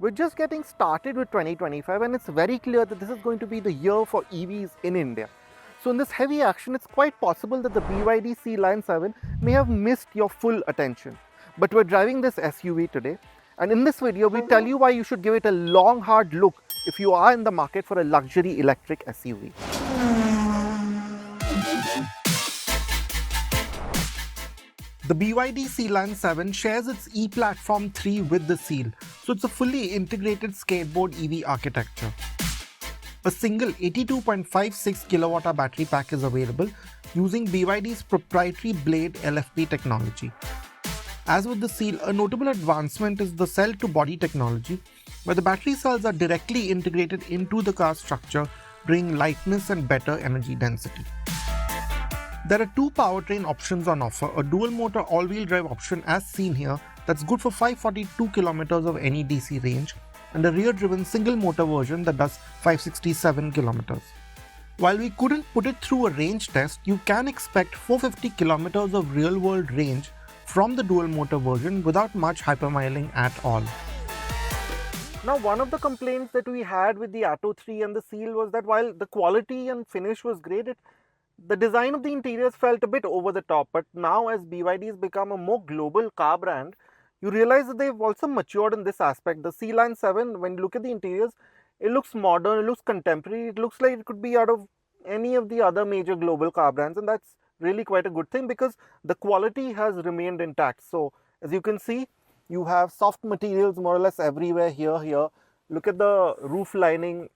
We're just getting started with 2025 and it's very clear that this is going to be the year for EVs in India. So in this heavy action, it's quite possible that the BYD Sealion 7 may have missed your full attention. But we're driving this SUV today, and in this video we tell you why you should give it a long hard look if you are in the market for a luxury electric SUV. The BYD Sealion 7 shares its E-Platform 3 with the Seal, so it's a fully integrated skateboard EV architecture. A single 82.56 kWh battery pack is available using BYD's proprietary Blade LFP technology. As with the Seal, a notable advancement is the cell-to-body technology, where the battery cells are directly integrated into the car structure, bringing lightness and better energy density. There are two powertrain options on offer, a dual-motor all-wheel drive option as seen here that's good for 542 km of any DC range, and a rear-driven single-motor version that does 567 km. While we couldn't put it through a range test, you can expect 450 km of real-world range from the dual-motor version without much hypermiling at all. Now, one of the complaints that we had with the Atto 3 and the Seal was that while the quality and finish was great, the design of the interiors felt a bit over the top. But now, as BYD has become a more global car brand, you realize that they've also matured in this aspect. The Sealion 7, when you look at the interiors, it looks modern, it looks contemporary, it looks like it could be out of any of the other major global car brands, and that's really quite a good thing because the quality has remained intact. So, as you can see, you have soft materials more or less everywhere here. Look at the roof lining,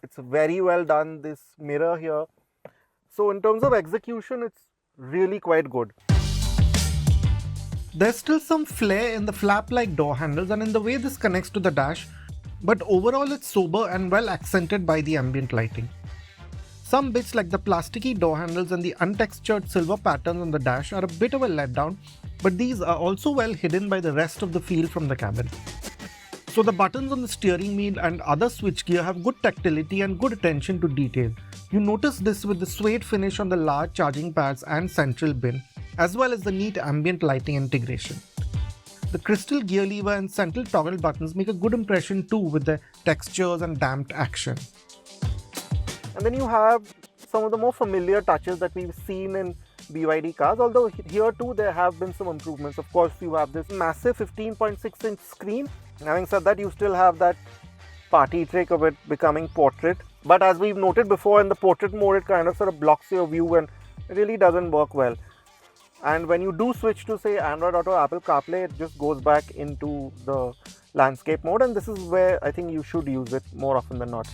it's very well done, this mirror here. So in terms of execution, it's really quite good. There's still some flair in the flap-like door handles and in the way this connects to the dash, but overall it's sober and well accented by the ambient lighting. Some bits like the plasticky door handles and the untextured silver patterns on the dash are a bit of a letdown, but these are also well hidden by the rest of the feel from the cabin. So the buttons on the steering wheel and other switchgear have good tactility and good attention to detail. You notice this with the suede finish on the large charging pads and central bin, as well as the neat ambient lighting integration. The crystal gear lever and central toggle buttons make a good impression too with their textures and damped action. And then you have some of the more familiar touches that we've seen in BYD cars, although here too there have been some improvements. Of course, you have this massive 15.6-inch screen. Having said that, you still have that party trick of it becoming portrait. But as we've noted before, in the portrait mode, it kind of sort of blocks your view and it really doesn't work well. And when you do switch to, say, Android Auto, Apple CarPlay, it just goes back into the landscape mode, and this is where I think you should use it more often than not.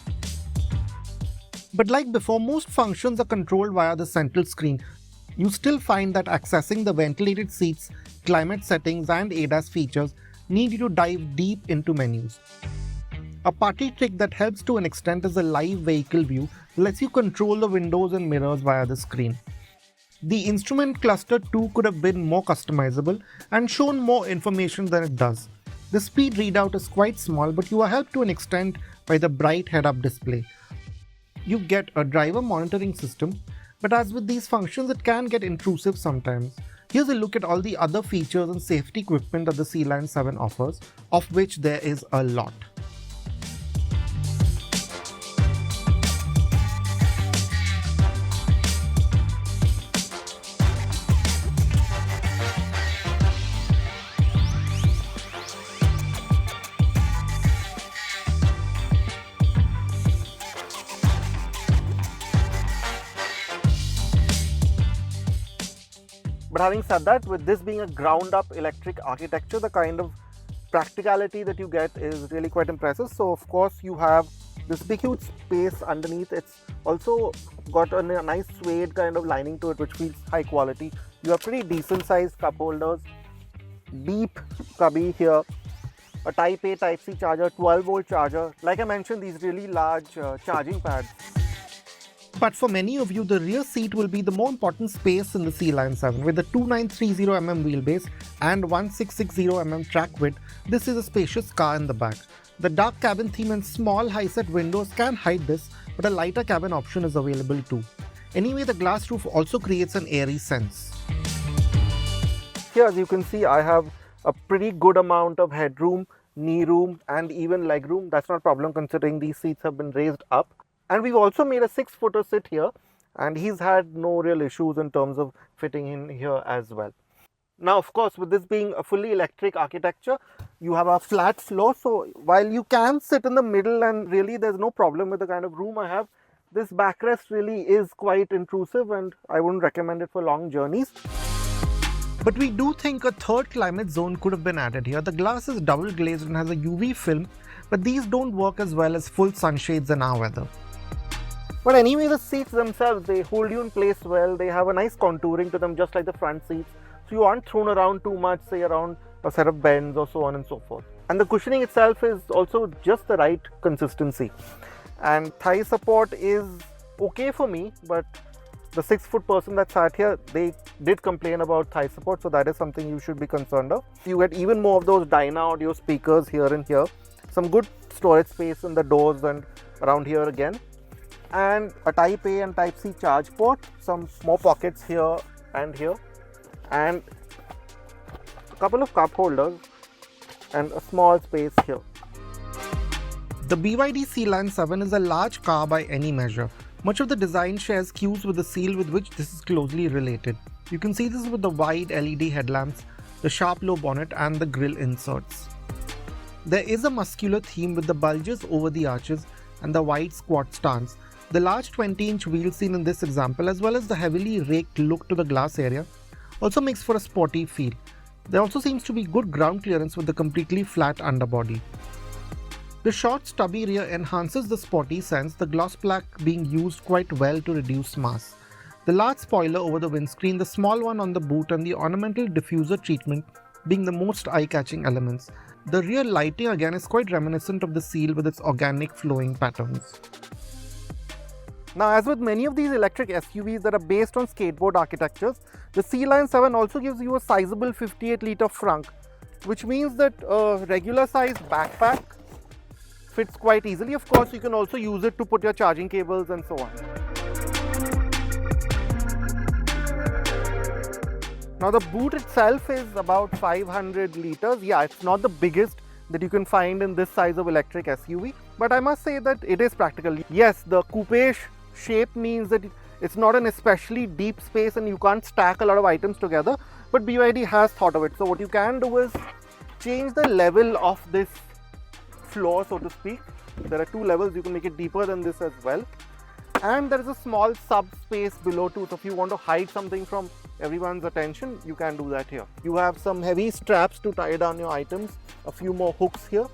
But like before, most functions are controlled via the central screen. You still find that accessing the ventilated seats, climate settings and ADAS features need you to dive deep into menus. A party trick that helps to an extent is the live vehicle view that lets you control the windows and mirrors via the screen. The instrument cluster too could have been more customizable and shown more information than it does. The speed readout is quite small, but you are helped to an extent by the bright head-up display. You get a driver monitoring system, but as with these functions, it can get intrusive sometimes. Here's a look at all the other features and safety equipment that the Sealion 7 offers, of which there is a lot. But having said that, with this being a ground-up electric architecture, the kind of practicality that you get is really quite impressive. So of course you have this big huge space underneath. It's also got a nice suede kind of lining to it, which feels high quality. You have pretty decent sized cup holders, deep cubby here, a Type A, Type C charger, 12-volt charger. Like I mentioned, these really large charging pads. But for many of you, the rear seat will be the more important space in the Sealion 7. With a 2930mm wheelbase and 1660mm track width, this is a spacious car in the back. The dark cabin theme and small high-set windows can hide this, but a lighter cabin option is available too. Anyway, the glass roof also creates an airy sense. Here, as you can see, I have a pretty good amount of headroom knee room and even leg room. That's not a problem considering these seats have been raised up. And we've also made a 6-footer sit here, and he's had no real issues in terms of fitting in here as well. Now, of course, with this being a fully electric architecture, you have a flat floor. So while you can sit in the middle and really there's no problem with the kind of room I have, this backrest really is quite intrusive and I wouldn't recommend it for long journeys. But we do think a third climate zone could have been added here. The glass is double glazed and has a UV film, but these don't work as well as full sunshades in our weather. But anyway, the seats themselves, they hold you in place well. They have a nice contouring to them, just like the front seats. So you aren't thrown around too much, say around a set of bends or so on and so forth. And the cushioning itself is also just the right consistency. And thigh support is okay for me, but the 6-foot person that sat here, they did complain about thigh support, so that is something you should be concerned of. You get even more of those Dyna audio speakers here and here. Some good storage space in the doors and around here again. And a Type A and Type C charge port, some more pockets here and here. And a couple of cup holders and a small space here. The BYD Sealion 7 is a large car by any measure. Much of the design shares cues with the seal with which this is closely related. You can see this with the wide LED headlamps, the sharp low bonnet and the grille inserts. There is a muscular theme with the bulges over the arches and the wide squat stance. The large 20-inch wheel seen in this example, as well as the heavily raked look to the glass area, also makes for a sporty feel. There also seems to be good ground clearance with the completely flat underbody. The short stubby rear enhances the sporty sense, the gloss black being used quite well to reduce mass. The large spoiler over the windscreen, the small one on the boot and the ornamental diffuser treatment being the most eye-catching elements. The rear lighting again is quite reminiscent of the Seal with its organic flowing patterns. Now, as with many of these electric SUVs that are based on skateboard architectures, the Sealion 7 also gives you a sizable 58-litre frunk, which means that a regular sized backpack fits quite easily. Of course, you can also use it to put your charging cables and so on. Now, the boot itself is about 500 litres. Yeah, it's not the biggest that you can find in this size of electric SUV, but I must say that it is practical. Yes, the coupe-ish shape means that it's not an especially deep space and you can't stack a lot of items together, but BYD has thought of it. So what you can do is change the level of this floor, so to speak. There are 2 levels, you can make it deeper than this as well. And there is a small sub space below too, so if you want to hide something from everyone's attention, you can do that here. You have some heavy straps to tie down your items, a few more hooks here,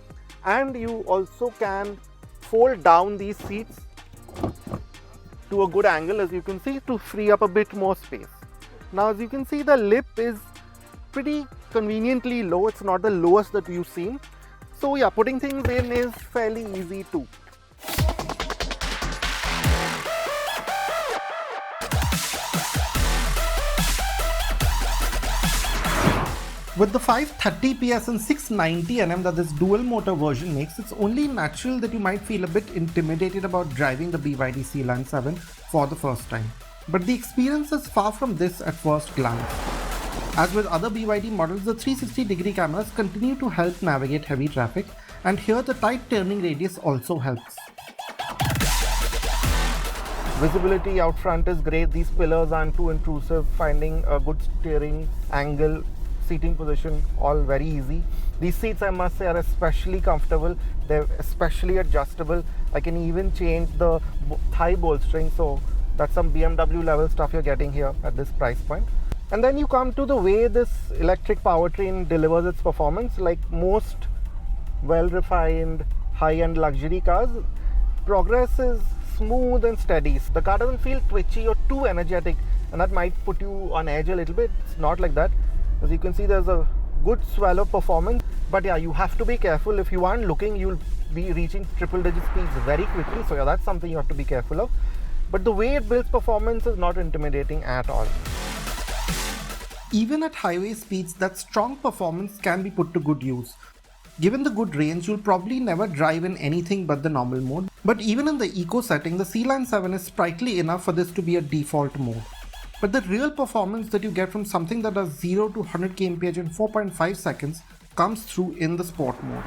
and you also can fold down these seats to a good angle, as you can see, to free up a bit more space. Now, as you can see, the lip is pretty conveniently low. It's not the lowest that you've seen. So yeah, putting things in is fairly easy too. With the 530 PS and 690 Nm that this dual motor version makes, it's only natural that you might feel a bit intimidated about driving the BYD Sealion 7 for the first time. But the experience is far from this at first glance. As with other BYD models, the 360-degree cameras continue to help navigate heavy traffic, and here the tight turning radius also helps. Visibility out front is great. These pillars aren't too intrusive. Finding a good steering angle, seating position, all very easy. These seats, I must say, are especially comfortable. They're especially adjustable. I can even change the thigh bolstering, so that's some BMW level stuff you're getting here at this price point. And then you come to the way this electric powertrain delivers its performance. Like most well-refined high-end luxury cars, progress is smooth and steady. The car doesn't feel twitchy or too energetic, and that might put you on edge a little bit. It's not like that. As you can see, there's a good swell of performance, but yeah, you have to be careful. If you aren't looking, you'll be reaching triple-digit speeds very quickly. So yeah, that's something you have to be careful of. But the way it builds performance is not intimidating at all. Even at highway speeds, that strong performance can be put to good use. Given the good range, you'll probably never drive in anything but the normal mode. But even in the eco setting, the Sealion 7 is sprightly enough for this to be a default mode. But the real performance that you get from something that does 0 to 100 kmph in 4.5 seconds comes through in the sport mode.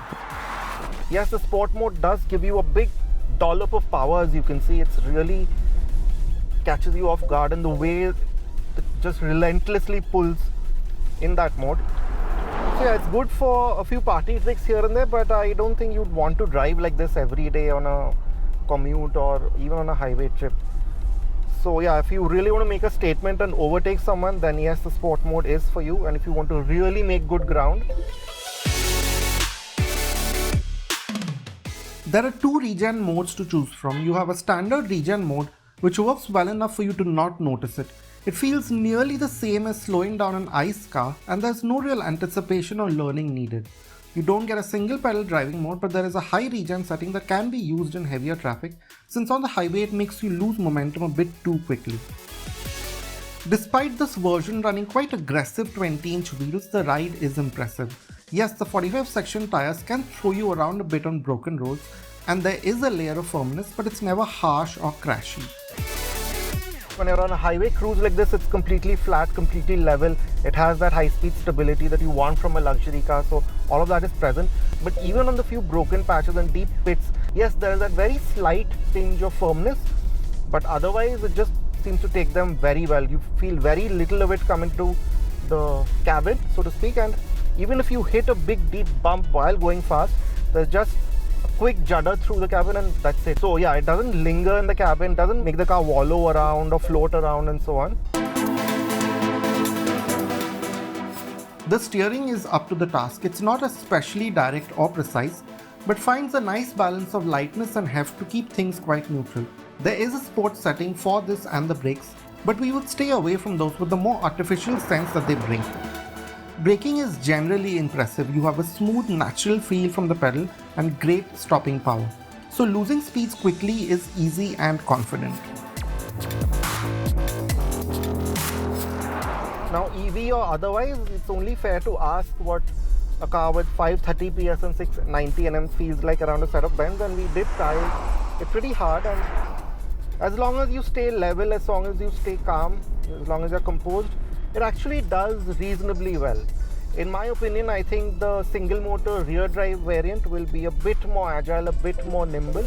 Yes, the sport mode does give you a big dollop of power. As you can see, it's really catches you off guard, and the way it just relentlessly pulls in that mode. So yeah, it's good for a few party tricks here and there, but I don't think you'd want to drive like this every day on a commute or even on a highway trip. So yeah, if you really want to make a statement and overtake someone, then yes, the sport mode is for you. And if you want to really make good ground, there are two regen modes to choose from. You have a standard regen mode, which works well enough for you to not notice it. It feels nearly the same as slowing down an ICE car, and there's no real anticipation or learning needed. You don't get a single pedal driving mode, but there is a high regen setting that can be used in heavier traffic, since on the highway it makes you lose momentum a bit too quickly. Despite this version running quite aggressive 20-inch wheels, the ride is impressive. Yes, the 45 section tires can throw you around a bit on broken roads, and there is a layer of firmness, but it's never harsh or crashy. when you're on a highway cruise like this, it's completely flat, completely level. It has that high-speed stability that you want from a luxury car, so all of that is present. But even on the few broken patches and deep pits, yes, there is that very slight tinge of firmness, but otherwise it just seems to take them very well. You feel very little of it coming to the cabin, so to speak, and even if you hit a big deep bump while going fast, there's just a quick judder through the cabin and that's it. So yeah, it doesn't linger in the cabin, doesn't make the car wallow around or float around and so on. The steering is up to the task. It's not especially direct or precise, but finds a nice balance of lightness and heft to keep things quite neutral. There is a sport setting for this and the brakes, but we would stay away from those with the more artificial sense that they bring. Braking is generally impressive. You have a smooth, natural feel from the pedal and great stopping power. So losing speeds quickly is easy and confident. Now EV or otherwise, it's only fair to ask what a car with 530 PS and 690 Nm feels like around a set of bends, and we did try it pretty hard, and as long as you stay level, as long as you stay calm, as long as you're composed, it actually does reasonably well. In my opinion, I think the single motor rear drive variant will be a bit more agile, a bit more nimble.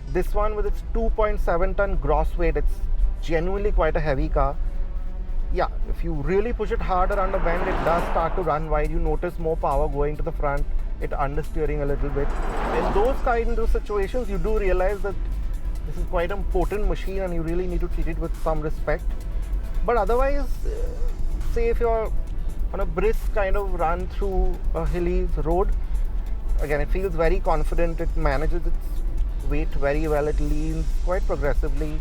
This one with its 2.7 ton gross weight, it's genuinely quite a heavy car. Yeah, if you really push it hard around a bend, it does start to run wide. You notice more power going to the front, it understeering a little bit. In those kind of situations, you do realize that this is quite a potent machine and you really need to treat it with some respect. But otherwise, say if you're on a brisk kind of run through a hilly road, again, it feels very confident, it manages its weight very well, it leans quite progressively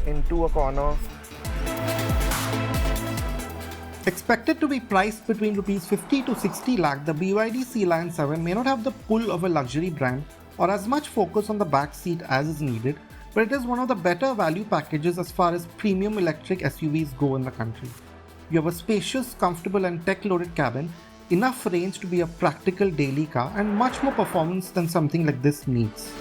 into a corner. Expected to be priced between Rs 50 to 60 lakh, the BYD Sealion 7 may not have the pull of a luxury brand or as much focus on the back seat as is needed, but it is one of the better value packages as far as premium electric SUVs go in the country. You have a spacious, comfortable and tech-loaded cabin, enough range to be a practical daily car, and much more performance than something like this needs.